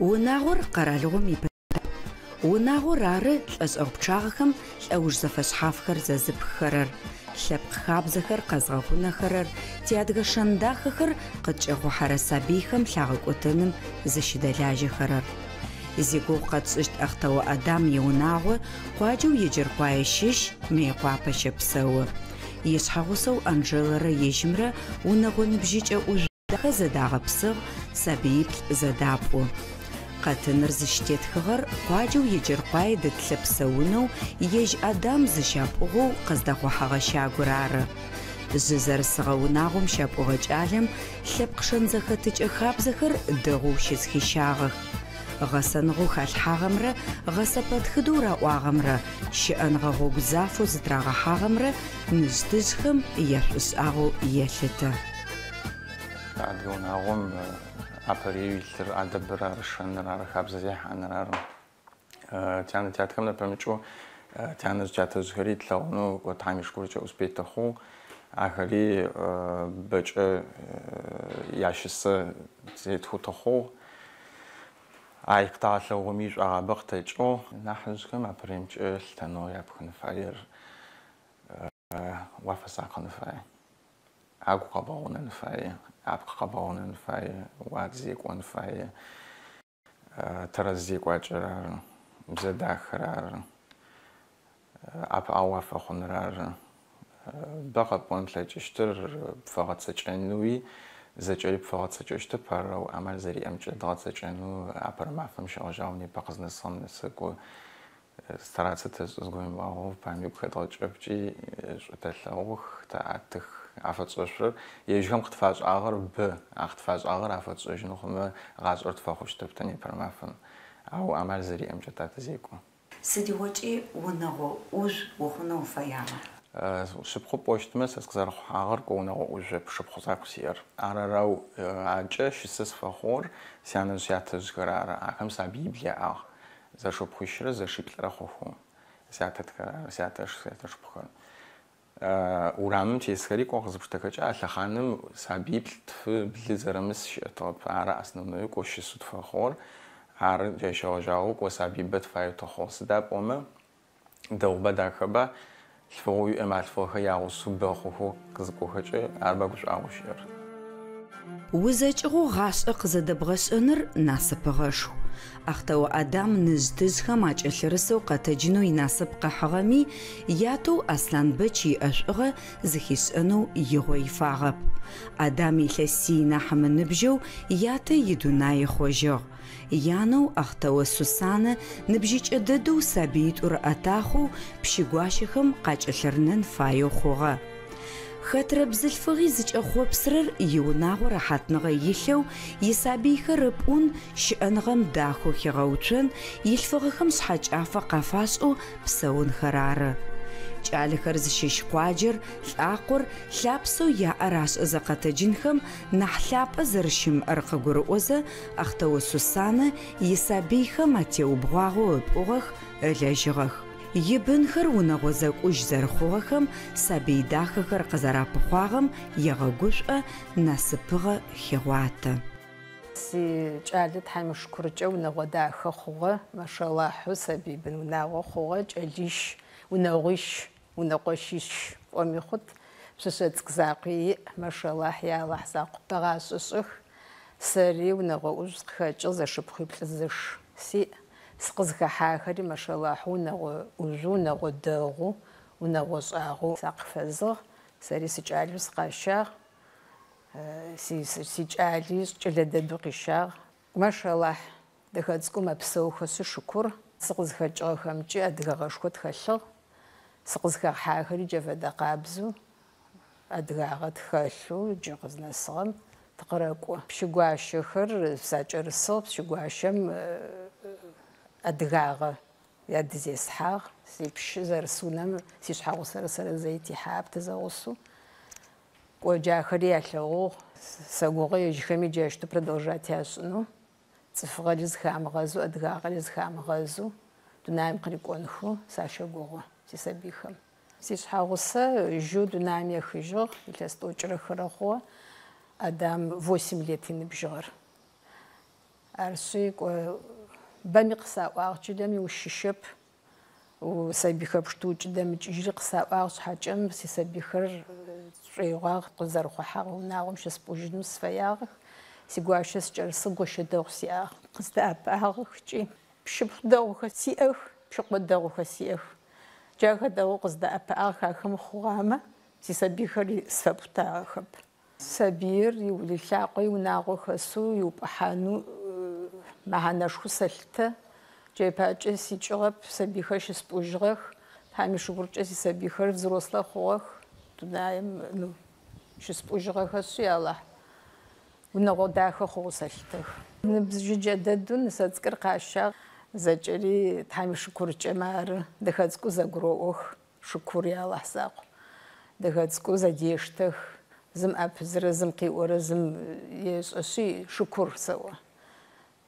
وناغور قرالغم يبدأ وناغور عرى الأزغبشاغكم الأوج زفشحافخر ززبخرر لبق خابزخر قزغهونخرر تيادغ شنداخخر قدجغو حرسابيخم لاغقوتنم زشدلاجخرر زيغو قدسشت أختو أدام يوناغو قواجو يجر قوايشيش ميقوابا شبسو يشحغوسو أنجلر يجمرة ونغو نبجيج أوجدخ زداغ بسغ سابيبل زدابو قاتنر زشتيت خغر قواجو يجر قواي دتلبسونو يج أدام زشابوغو قزدخو حغشا قرار ززر سغوناغم شابوغ جالم لبقشن زختج خابزخر دغو شزخشاغخ غسنغو خالحاغمرة غسبت خدورة واغمرة شأنغو بزافو زدراغ حاغمرة نجتزخم يفلس آغو يلتا عدوناغم أبريو يلتر عدبرار شنرار خابزيح عنرار تيانا تياتكم نبمجو تيانا جاتزغري تلاونو وطعمي شكورجا أسبيتخو آخري بجا ياشسا زيتخو تخو عيقتع لوغميج عبقتجو نحجكم أبريمج التنو يبخن فاير وفسا قنفاي عقو قباونا نفاي عبق قباونا نفاي واقزيك ونفاي ترزيك واجرار مزداخرار عب عوافا خنرار بقى بونتلاجشتر بفقط سجنوي زجاجي بفقط سجشت برا و عمل زری امجد داد زجنو عبر مفهوم شاجاونی بقز نسان نسگو استراتت زگویم واو پامی بخداد جبجی تلاوخ تعتخ عفتشر یجهم قطفاج آخر ب قطفاج آخر عفتش نخمه غاز ارتفاعش تبتنی بر مفهوم او عمل زری امجد داد زیکو سدی وجی ونغو اوج وخنو فیاما شبخو بوشتمس اسكزار حاغر كونا وجه بشبخو زاكسير راو عجه شسس فخور سيانا جاتج قرار اكم سابيبليا اخ زا شبخوشر زا شيبلرا خوخو سياتش بخور ورامم تيسخري كوخز بشتكاجا اخانم سابيبل بلي زرمس شطب ارا اسنونو كوشسوت فخور ار جاشاجاو كو سابيبت فايتو خوس دابوما دوبا داخبا الفوي أمال فوها يعوسو بخوه كزكوهجة أربعوش عوشير. وزجغو غاش أقزدبغش أنر ناسبغشو. أختو أدم نزدزخم أجلرسو قتجنو يناسب قحغمي ياتو أصلاً بچي أشغى زخيس أنو يغوي فاغب. أدامي لسي نحمن نبجو ياتا يدوناي خوجو. يانو أختو سوسانة نبجيج أددو سابيت ورأتاخو بشيقواشخم قاجلرنن فايو خوغا. خطر بزلفغي زج أخو بسرر يوناغو راحتنغ يلو يسابيخ ربون شأنغم داخو خيغوچن يلفغخم سحاج آفا قفاسو بسون خرار. جالخر زشيش قواجر الآقر لابسو يا أراش زقات جنخم نحلاب زرشم أرقاقر أوزا أختو سوسانة يسابيخ ماتيو بغاغو بغخ لاجغخ. يبنخر ونغوزاك وش زرخوغخم سابي داخخر قزارا بخواغم يغاقوشقا ناسبغا خيغواتا. سي جالت حيمش كورجا ونغو داخ خوغا ما شاء الله حو سابي بن ونغو خوغا جاليش ونغوش ونغوشيش وميخد بسوسات كزاقي ما شاء الله يا الله زاق بغاسوسخ ساري ونغو وش خاجا زاشبخي بلزش سي سقزك حاخري ما شاء الله ونغو وجو نغو داغو ونغو صاغو ساقفزغ ساري سجالي سقاشاغ سجالي جلد بقشاغ ما شاء الله دخلتكو ما بسوخ شكر سقزك جاخم جي ادغاشكو تخلغ سقزك حاخري جفدا قابزو ادغاغت خلو جقزنا صغم تقراكو بشغواشخر ساجر الصوب شغواشم أدغاغ يد زي سحاغ سيبش زرسونم سيشحاغو سر زيتي حاب تزاغوسو وجا خريالو ساغوغي يجخمي جاشتو продолжать яшну цифрали зхамгазу أدغاغали зхамгазу дунаим قريقونخو сашагого сисабихам сишхаغوса жу дунаим яхыжог иласточрахрахо адам 8 лет инбжгар арши бами қсауағ чилами ушишеп усабихап шту чидами чижи қсауағ шхачам си сабихар шейғаг қозархахаг унагым шеспужным сфаяг сигуашес чарсыгошедог сиаг қыстаапаг чи пшипдогха сиах пшипдогха сиах жагадаг қыздаапаг хахым хугама си сабихари сфаптагхап сабир юлилақи унагохасу юпахану маханашху салта джепаче сичгап сабихаш спужгах тамишурче сабихар взрослых хох тудаем ну шспужгахасу яла унагодаха хосалтах нбзжедадун сацкар қаша зачери тамишурче мар дахацку загроох шукур яласақ дахацку задештах зым апзры зым қиора зым ешаши шукур сава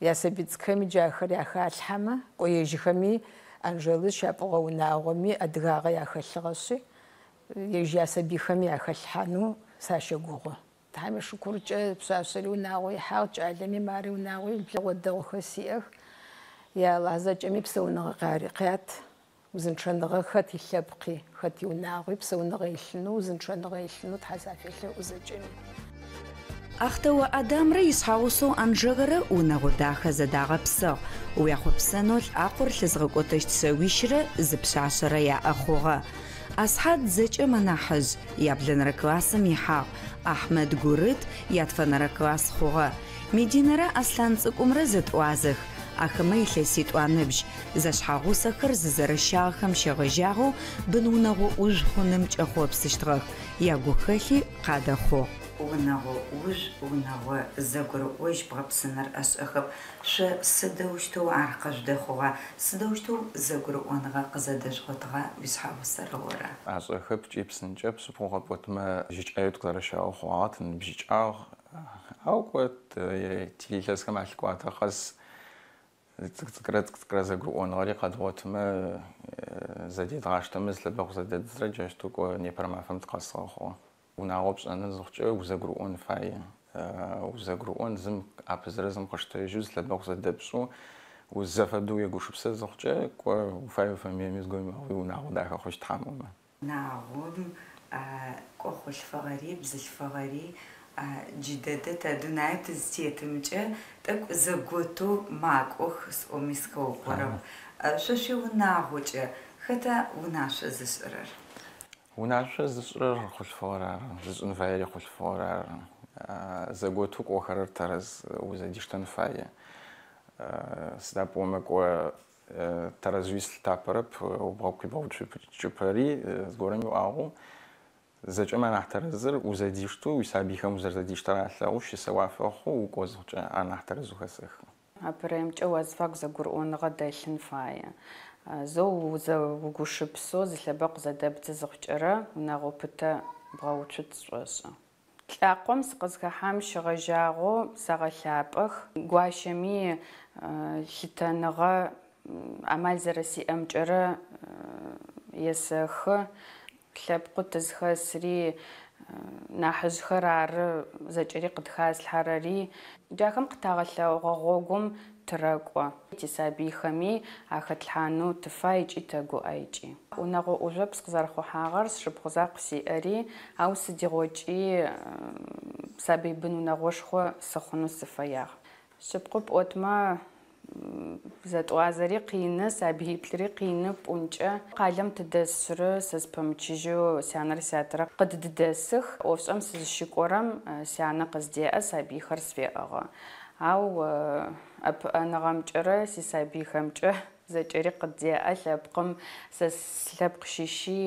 ясабицками джахар яхалхама коежихами анжелы шапога унагоми адгага яхалхагаши ежясабихами яхалхану сашагуго тами шукурче псашери унагой хауч алеми мари унагой лгодохасиах я лазачами псаунага қариқат узынчаныга хат илъэпкъи хат иунагъуи псауныгъэ илъыну узынчаныгъэ илъыну тхьасафелъэ узэкӏэми. Ахтэуэ Адамрэ исхьэгъусэу Анжэгэрэ унагъо дахэ зэдагъэпсыгъ. Уяхъопсэнэу лӏакъор лъызгъэкӏотэщт сэуищрэ зы пшъашъэрэ яӏэ хъугъэ. Асхьат зэкӏэ мэнахьыжъ яблэнэрэ классым ихьагъ. Ахьмэд Гурыт ятфэнэрэ класс хъугъэ. Мединэрэ Аслъан цӏыкӏумрэ зэтӏуазэх. Ахэмэ илъэситӏуаныбжь зэшъхьагъусэхэр зызэрэщагъхэм щегъэжьагъэу бын унагъо ӏужъ хъуным кӏэхъопсыщтыгъэх. Ягухэлъи къадэхъугъ. Унагъо ӏужъ, унагъо зэгурыӏожь бгъэпсыныр ӏэшӏэхэп. Шъо сыдэущтэу ар къэжъудэхъугъа? Сыдэущтэу зэгурыӏоныгъэ къызэдэжъугъэтыгъа уишъхьагъусэр ора? Ашӏэхэп кӏипсынкӏэ пшӏыпхъугъэ пӏотмэ жьыкӏэу тыкъызэрэщагъэу хъугъагъ тыныбжьыкӏагъ. Ау кӏот тилъэсхэм алъыкӏуатэ къэс цӏыкӏрэ зэгурыӏоныгъэри къэдгъотмэ зэдедгъаштэмэ зылъэбэгъу зэдэдзрэ джащтэу кӏо Непэрэ мафэм тыкъэсыгъэ хъугъэ. Унагъо пшӏэныр зыхъукӏэ узэгурыӏон фае. Узэгурыӏон зым апызрэ зым къыштежьу зылъэбэгъу зэдэпшӏу узэфэдэу егушыпсэ зыхъукӏэ кӏо уфаеу фамилиями зыгуемыгъуи унагъо дахэ хъущт тхьамэмэ. Унагъом кӏо хъулъфыгъэри бзылъфыгъэри джыдэдэ тэ дунаим тызытетымкӏэ тӏэкӏу зэготэу макӏох сӏоми схэукъорэп. Шъошъо унагъокӏэ хэта унашъо зышӏырэр? Унашъо зышӏырэр хъулъфыгъэр ары. Зышӏын фаери хъулъфыгъэр ары. Зэготэу кӏохэрэр тэрэз узэдищтэн фае. Сыда пӏомэ кӏо тэрэз уислъытапэрэп убгъэкъуибгъэу чъыпэри зыгорэм иӏуагъэу зэкӏэмэ нахь тэрэзыр узэдищтэу уисабийхэм узэрзэдищтэр алъэгъу щысэуафэхъу укӏо зыхъукӏэ ар нахь тэрэз ухэсэх. Апэрэмкӏэ уазфакӏу зэгурыӏоныгъэ дэлъын фае. Зэу угушыпсэу зылъэбэгъу зэдэбдзэ зыхъукӏэрэ унагъо пытэ бгъэуцут сшӏошӏы. Лӏакъом сыкъызхэхьам щыгъэжьагъэу сагъэлъапӏэх. Гуащэми лъытэныгъэ амал зэрэсиӏэмкӏэрэ есэхы. Лъэпкъу тызхэсри нахьыжъхэр ары зэкӏэри къытхаслъхьэрэри джахэм къытагъэлъэгъугъэ гъогум тырэкӏо. Тисабийхэми ахэтлъхьанэу тыфай ыкӏи тэгуӏэкӏи. Унагъо ӏужъопс къызэрэхъухьагъэр сшыпхъузакъу сиӏэри ау сыдигъокӏи сабый бын унагъошхо сыхъунэу сыфэягъ. Шъыпкъэу пӏотмэ зэтӏуазэри къины, сабыиплъыри къины пӏункӏэ. Къалэм тыдэсшърэ сэ спэмычыжьэу сянэр сятэрэ къыддэсых. Ӏофшӏэм сызыщыкӏорэм сянэ къыздеӏэ, сабыйхэр сфеӏыгъэ. Ау ӏэпыӏэныгъэмкӏэрэ сисабыйхэмкӏэ зэкӏэри къыдеӏэ лъэпкъым. Сэ лъэпкъ щищи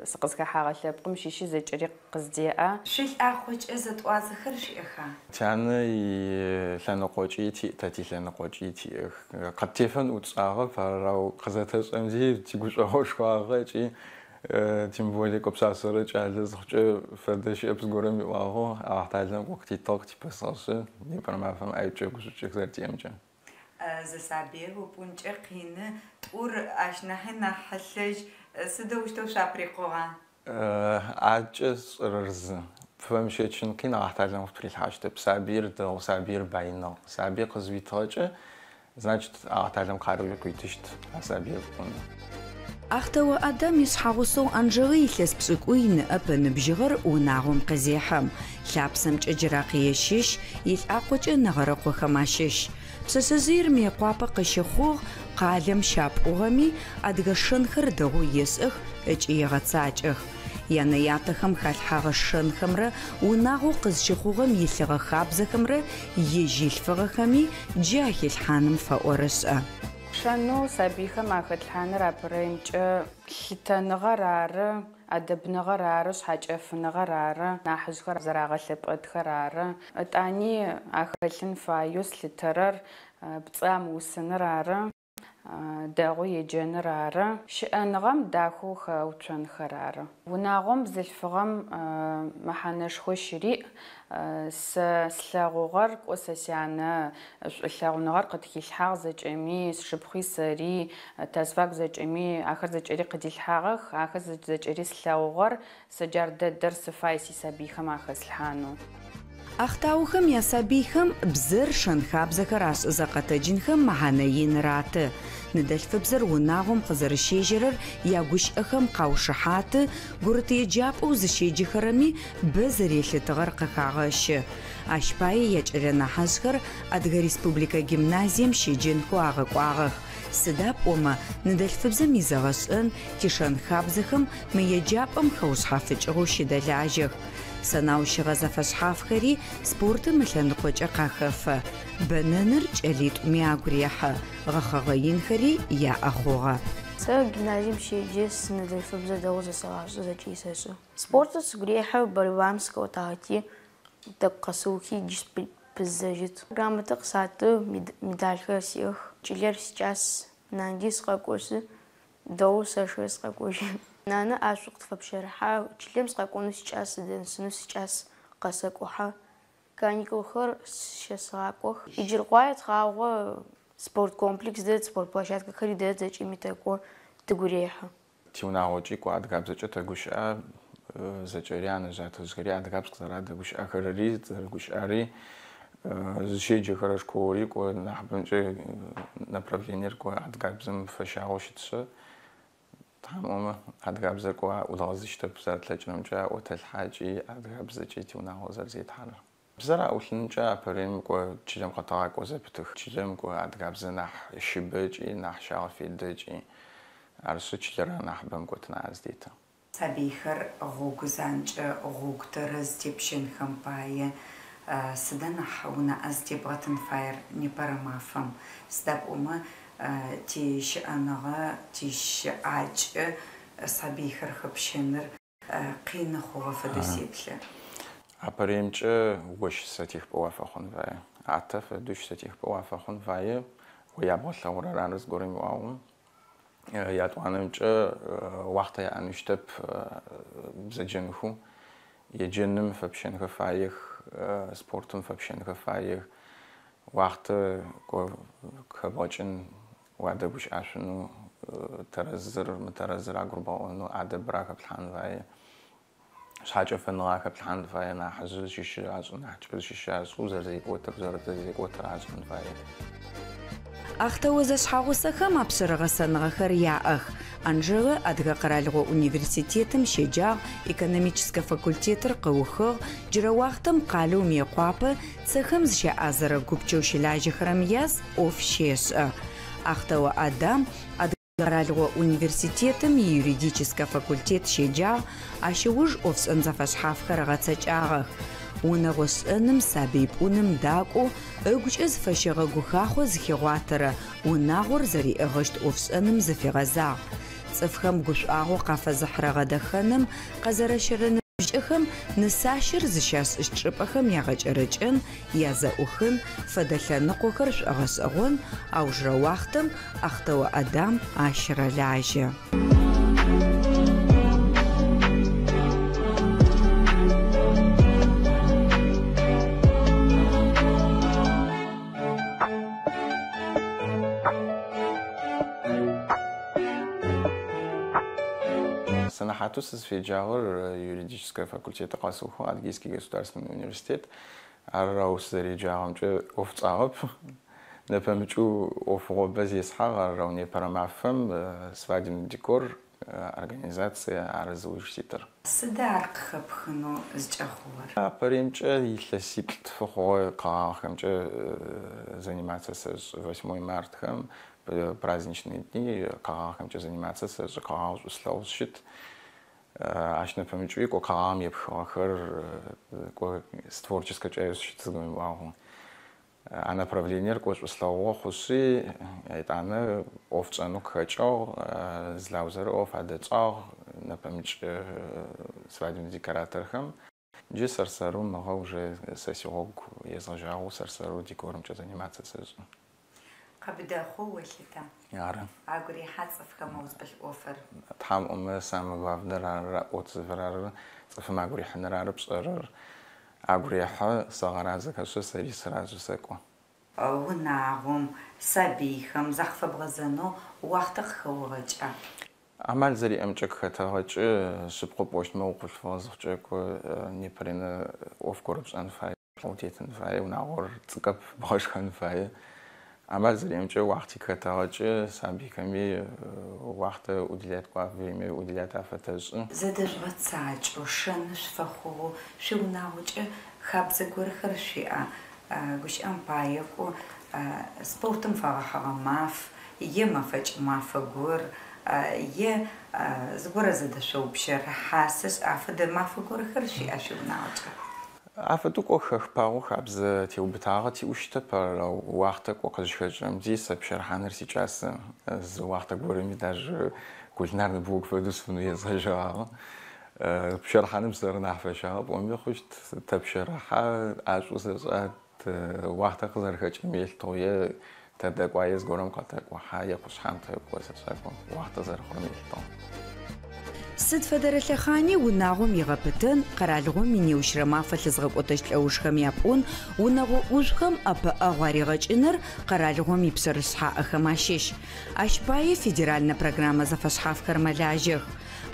сыкъызхэхьагъэ лъэпкъым щищи зэкӏэри къыздеӏэ. Шъуилӏагъокӏэ зэтӏуазэхэр щыӏэха? Тянэ илъэныкъокӏи тиӏ, тэ тилъэныкъокӏи тиӏэх. Къыттефэн ӏутшӏагъэп, арау къызэтэшӏэмзи тигушӏуэгъэу шхъуагъэ ыкӏи тем более кӏопшъашъэрэ кӏалэ зыхъукӏэ фэдэ щыӏэп зыгорэм иӏуагъэу ахьталэм кӏо къытитыгъ типэсыгъэшъы Непэрэ мафэм ӏаекӏэ гушӏукӏэх зэрэтиӏэмкӏэ. Зэсабыир упӏункӏэ къины тӏур ащ нахьи нахь хьылъэжь сыдэущтэу шъуаприкъугъа? ӏакӏэ сшӏырэр зы. فمشيتشن كين راح تعلم في الحاجة بسابير دو سابير باينو سابير قزويتاجة значит تعلم قارب كويتشت سابير بكون أختو أدم يسحغسو أنجري لس بسكوين أبن بجغر وناغم قزيحم لابسم تجراقي شيش يتعقوج نغرق وخماشيش بسسزير ميقوابا قشيخوغ قالم شاب أغمي أدغشن خردغو يسخ اجيغت ساجخ يعني يعطيهم خالحاغ الشنخمرة وناغو قزشيخوغم يلغى خابزخمرة يجي الفغخمي جاهي الحانم فأورسأ شانو سابيخم أخذ الحانر أبريمج لتنغرار أدب نغرار صحاج أف نغرار ناحز خر زراغ لبقد خرار أتاني أخذن فايوس لترر بتصام وسنرار داغو يجنرار شأنغم داخو خوتشن خرار وناغم زلفغم محنش خوشري سلاغوغر وسسيانا سلاغونغر قد كيلحاغ زجمي شبخي سري تزفاق زجمي آخر زجري قد يلحاغ آخر زجري سلاغوغر سجارد درس فايسي سابيخم آخر سلحانو أختاوخم يا سابيخم بزر شنخابزك راس زقتجينخم مهانيين رات ندلف بزر وناغم قزر الشيجرر ياغوش أخم قاوشحات قرط يجاب وزشيجي خرمي بزري لتغرق خاغش أشباي يجرنا حزخر أدغ ريسبوبليكا جيمنازيم شيجينكو آغق سداب أما ندلف بزر ميزاغسن تشان خابزخم ميجاب خوص حافج غوشي دلاجخ سناوش غزة فشحاف خري سبورت مثل نقوش أقاخف بنانر جاليت مياغريحة غخغين خري يا أخوغا سا جيمنازيوم شيجيس ندلف بزا دوزة سواجة زجيسة سبورت سغريحة بريوامسكو تاهتي تقصوكي جيس بزاجت грамотах сату медальха сих чилер сейчас нандис какосы доуса шес какосы нана ашуqt фабшерха чилем сакону сейчас денсну сейчас qasaqoha каникулхэр шесакох иджиргуайт хауга спорт комплекс дэт спорт площадка хэридэт зэчимитэко тгуреха тиунагочи квадгабзэчэ тагуша зэчэриан зэтызгэри адгабскзара дагуша хэрэри дагушари зэчэджэ хэрэшкори ко нахбэнчэ направление ко адгабзэм фэшагошитсэ тамама адгабзэ ко улазыштэп зэтлэчнэмчэ отэлхаджи адгабзэчэ тиунагозэр зэтхар بزرع أولنجا بريم كو تجمع قطع كوزة بتخ تجمع كو أدقابز نح شبجي نح شعفي دجي عرسو تجرا نح بم كو تنعز ديتا سبيخر غوك زانج غوك ترز تبشن خمباية سدا نحونا أز تبغتن فاير نبرمافم سداب أما تيش أنغا تيش عاج سبيخر خبشنر قين خوغ فدسيبلة أبريمجا وش ستيخ بوافقون فاي عطف دوش ستيخ بوافقون فاي ويابغ لورا رانز قريم واون ياتوانمجا وقت يعنيشتب بزجنخو يجنم فبشنخ فايخ سبورتم فبشنخ فايخ وقت كباجن وعدبوش عشانو ترزر مترزر عقرباونو عدب براك بلحان فاي حاجة فنغاك بلحان فاي أنا حزز شيشة عزون حجبز شيشة عزون زرزي قوتر زرزي قوتر عزون فاي أختوز أشحاغوسخم أبشرغ سنغخر ياأخ أنجغ أدغ قرالغو университетم شجاغ экономический факультетыр قوخغ جرواختم قالو ميقوابة цехым зжаӏазэрэ гупчэу щылажьэхэрэм яз ӏоф щешӏэ. Ахтэу Адам Гаралго университетом юридический факультет щеджагъ, ащыуж ӏофшӏэн зэфэшъхьафхэр гъэцэкӏагъэх. Унэгъошӏэным сабыйпӏуным дакӏоу ыгукӏэ зыфэщыгъэ гухахъо зыхигъуатэрэ унагъор зэриӏыгъэщт ӏофшӏэным зыфигъэзагъ. Цӏыфхэм гушӏуагъо къафэзыхьрэ гъэдэхэным къэзэрэщэрэ ныбжьыӏэхэм нысащэр зыщасӏыщт чӏыпӏэхэм ягъэкӏэрэкӏэн, язэӏухын, фэдэ лъэныкъохэр шӏуэгъэшӏэгъон, ау жырэуахътэм Ахтэу Адам ащырэлажьэ. Рахату сфеджагър юридическое факультет къэсыуху Адыгейский государственный университет. Арраус зэреджагъэмкӏэ ӏофцӏагъэп. Нэпэмыкӏу ӏофыгъобэ зесхьагъ аррау непэрэмафэм свадебный декор организация арзуищитер. Сыда ар къыхэпхынэу зыкӏэхъугъэр? Апэремкӏэ илъэсиплӏ тфыхъугъэ къэгъагъэхэмкӏэ заниматься сэж 8 мартхэм праздничные дни къэгъагъэхэмкӏэ заниматься сэж къэгъагъ шӏу щыт. Ащ нэпэмыкӏуи кӏо къэгъагъэм епхыгъэхэр кӏо с творческэкӏэ щытыгъэм уагъу. А направлениер кӏо шӏу хъущи етӏанэ ӏофчӏэнэу къыхэкӏыгъ, злаузэрэ ӏоф адэкӏагъ, нэпэмыкӏ свадебный декораторхэм. Джы сэрсэру мыгъэ уже сэ сигъогу езгъэжьагъэу сэрсэру декорымкӏэ заниматься сежӏ. Къэбыдэхъоу олъыта? Ары. Агу рихьа цӏыфхэм узбэлӏофэр? Тхьамӏумэ самое главнэр ары, ӏоцӏыфыр ары, цӏыфым агу рихьыныр ары, пшӏэрэр. Агу рихьэ сэгъэразэхэшъо сэри сыразу сэкӏо. Унагъом сабийхэм захъфэбгъэзэнэу уахътэ къыхэугъэкӏа? Амал зэриӏэмкӏэ къыхэтэгъэкӏы шъыпкъэ пӏощтмэ укъулъфыгъэ зыхъукӏэ непэренэ ӏоф горэ фае, утетын фае, унагъор цӏыкӏэп бгъэшхэн фае. Амал зэриӏэмкӏэ уахъти къыхэтэгъэкӏы сабийхэми уахътэ уделять время уделять афэтэшӏы. Зэдэжъугъэ цакӏэу шэн шъуфэхъугъэу шъуиунагъокӏэ хабзэ горэхэр шъуиӏа? Гущыӏэм паекӏо спортым фэгъэхьыгъэ маф, е мэфэкӏ мафэ гор, е зыгорэ зэдэшъоупщэрэ хьасэшъ афэдэ мафэ горэхэр шъуиӏа шъуиунагъокӏэ? Афэдэу кӏо хэхпагъэу хабзэ теубытагъэ тиӏущтэп, уахътэ кӏо къызщыхэкӏымди сэ пщэрыхьаныр сикӏасэ. Зы уахътэ горэми даже кулинарный блог фэдэу сфынэу езгъэжьагъэ. Пщэрыхьаным сэры нахь фэщагъэ, пӏоми хъущт тэ пщэрыхьа ӏашӏу зэшӏат уахътэ къызэрыхэкӏым елъытыгъ, тэ дэкӏуае зыгорэм къэтэкӏухьа, е къушъхьэм тэкӏо зэшӏэкӏо уахътэ зэрыхъурэм елъытыгъ. Сыд фэдэрэ лъэхъани унагъом игъэпытэн, къэралыгъом инеущрэ мафэ лъызгъэкӏотэжь лӏэужхэм япӏон, унэгъо ӏужъхэм ӏэпыӏэгъу аригъэкӏыныр къэралыгъом ипсэрышъхьаӏэхэм ащыщ. Ащ пае федеральнэ программэ зэфэшъхьафхэр мэлажьэх.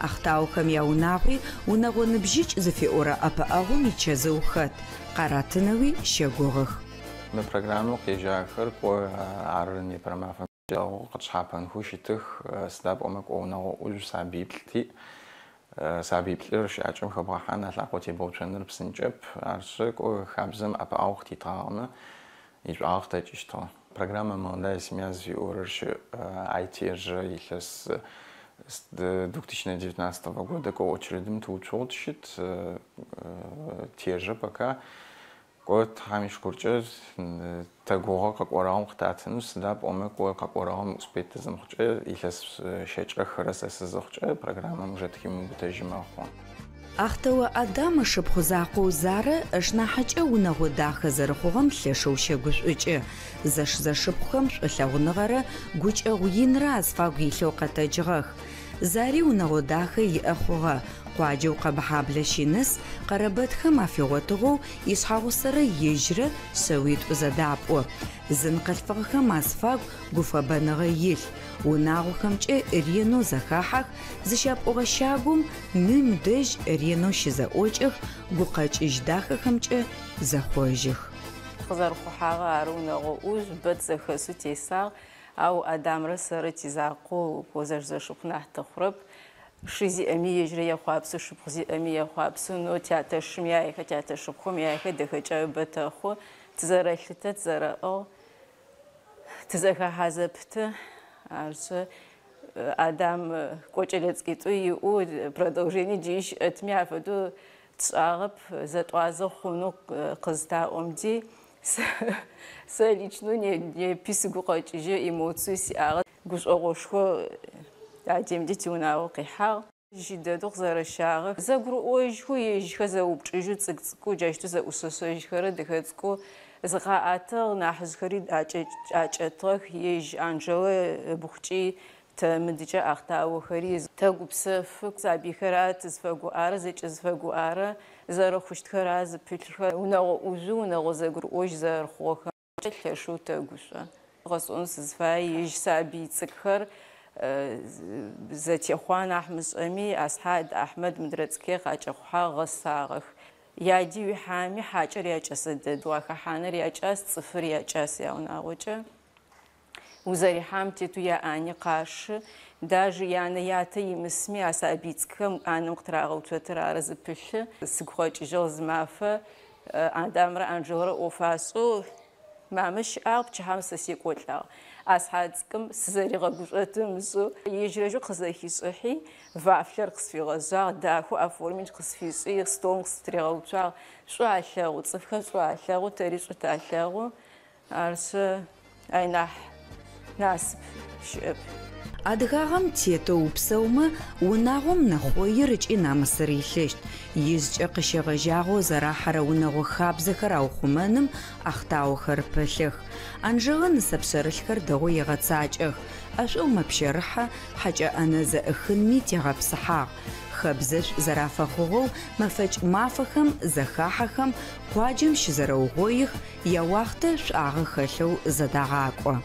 Ахтаухэм яунагъуи унэгъо ныбжьыкӏ зыфиӏорэ ӏэпыӏэгъум ичэзыу хэт. Къаратынэуи щегугъэх. Мы программэу къежьахэр кӏо ар непэрэмафэм къытшъхьапэнхэу щытых. Сыда пӏомэ кӏо унэгъо ӏужъу сабиплӏти, сабиплӏыр щыӏакӏэм хэбгъэхьан алъакъо тебгъэуцоныр псынкӏэп. Аршъы кӏо хабзэм ӏэпыӏэгъу къытитыгъагъэмэ ишӏуагъэ къытэкӏыщтыгъ. Программа «Молодая семья» зыфиӏорэр IT-жэ илъэс 2019 года кӏо очередым тыуцугъ тыщыт. Тежэ пока кӏо тхьам ишкуркӏэ тэгугъэ къэкӏорагъэм къытатынэу сыда пӏомэ кӏо къэкӏорагъэм успеть тызэмыхъукӏэ илъэс щэкӏэхэрэ сэ сызыхъукӏэ программэм уже тхимыубытэжьы мэхъу. Ахтэу Адамэ шыпхъу закъоу Зарэ ышнахьыкӏэ унэгъо дахэ зэрыхъугъэм лъэшэу щегушӏукӏы. Зэшыпхъухэм шӏулъэгъуныгъэрэ гукӏэгъу инрэ азфагу илъэу къэтэджыгъэх. Зари унэгъо дахэ иӏэ хъугъэ. Къуаджэу къэбыхьаблэ щиныс, къэрэбэтхэм афигъотыгъэу ишъхьагъусэрэ ежьрэ шъэуитӏу зэдапӏо. Зын къэлъфыгъэхэм азфагу гуфэбэныгъэ илъ. Унагъохэмкӏэ ренэу зэхахьэх, зыщапӏогъэ щагум ным дэжь ренэу щызэӏокӏых, гукъэкӏыжь дахэхэмкӏэ зэхъожьых. Къызэрыхъухьагъэ ары унэгъо ӏужъу бэт зэхэсу тесагъ, ау Адамрэ сэры тизакъоу зэшыпхъу нахь тэхъурэп. Шы зиӏэми ежьрэ ехъуапсэ, шыпхъу зиӏэми ехъуапсэ, но тятэшым яехэ, тятэшыпхъум яехэ дэхэкӏэ бэтэхъу, тызэрэлъытэ, тызэрэӏыгъ, тызэхахьазэпыты. Аршъы Адам кӏокӏэлэцӏкӏитӏу иӏу продолжение джыщ ӏэтми афэдэу тшӏагъэп, зэтӏуазэ хъунэу къызтаӏомди сэ лично непи сыгу къэкӏыжьы эмоцие сиӏагъэ. Гушӏогъошхо адемди тиунагъо къихьагъ. Жи дэдэу къызэрэщагъэх. Зэгурыӏожьхэу ежьхэ зэупчӏыжьу цӏыкӏ-цӏыкӏэу джащтэу зэӏушъэшъэжьхэрэ дэхэцӏкӏэу зыгъаӏатыгъ, нахьыжъхэри акӏэтыгъэх, ежь Анжелэ Бухъкӏи тэмыдыкӏэ ахтауэхэри тэгупсэфы сабийхэр тызфэгуӏарэ, зэкӏэ зыфэгуӏарэ, зэрэхъущтхэра зыпылъхэр, унэгъо ӏужъу, унэгъо зэгурыӏожь зэрэхъугъэхэм лъэшэу тэгушӏо. Гъэшӏэн сызфае ежь сабий цӏыкӏхэр زتيخوان أحمد أمي أسحاد أحمد مدرسكي خاجخها غصاغخ يادي وحامي حاجر يجسد وكحانر يجس صفر يجس يونا وجه وزري حامتي تويا أني قاش داج يعني ياتي مسمي أسابيتكم أنا مقترع وتوتر أرز بش سقوج جوز مافة عندما أنجور وفاسو ما مش أب تهم سيقول لا أصحابكم سزري غبرتهم سو يجرجو خزاكي صحي فافلر قصفي غزار داكو أفورمين قصفي صير ستون ستريغو تشار شو عشاو تصفخ شو عشاو تاريخ تعشاو أرس أي ناس شاب أدغاغم تيتو بسومة وناغم نخويرج إنا مصريلشت يزج قشغجاغو زراحة ونغو خابزخر أو خمانم أختاو خربلخ أنجغن سبشرخر دغو يغتساجخ أشو مبشرحة حاجة أنا زأخن ميت يغبصحاق خبزش زرافة خوغو مفج مافخم زخاحخم قواجم شزروغويخ يواختش آغا خلو زداغاقوا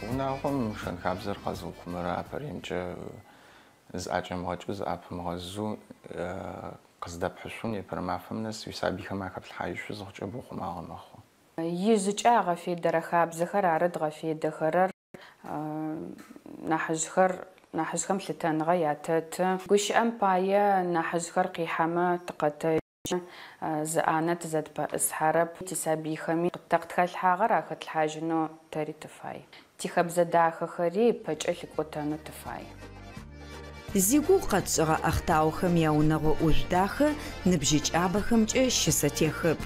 وناغم شن خابزر قزو كمرا بريمجا زعجم غجو زعب مغزو قصدا بحشون يبر مافهمنس ويسابيخ ما قبل حاجو زغجو بوخو ماغم أخو يزج آغا في درخابزخر عرض غفي دخرر نحجخم لتنغ ياتت قوش أمبايا نحجخر قيحامة تقتج زعانت زد بأسحارب تسابيخمي قطقت الحاغر أخذ الحاجنو تاري تفاي تخبز داخل خريب بجألك وتانو تفاي زيغو قدشغا أختاوخم ياونغو وجداخ نبجيج آبخم جأش ستيخب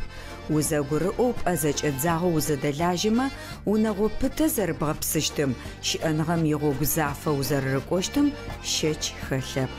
وزاقرؤوب أزاج أدزاغو وزدلاجمة ونغو بتزر بغبسشتم شأنغم يغو قزعفة وزررقوشتم شج خلب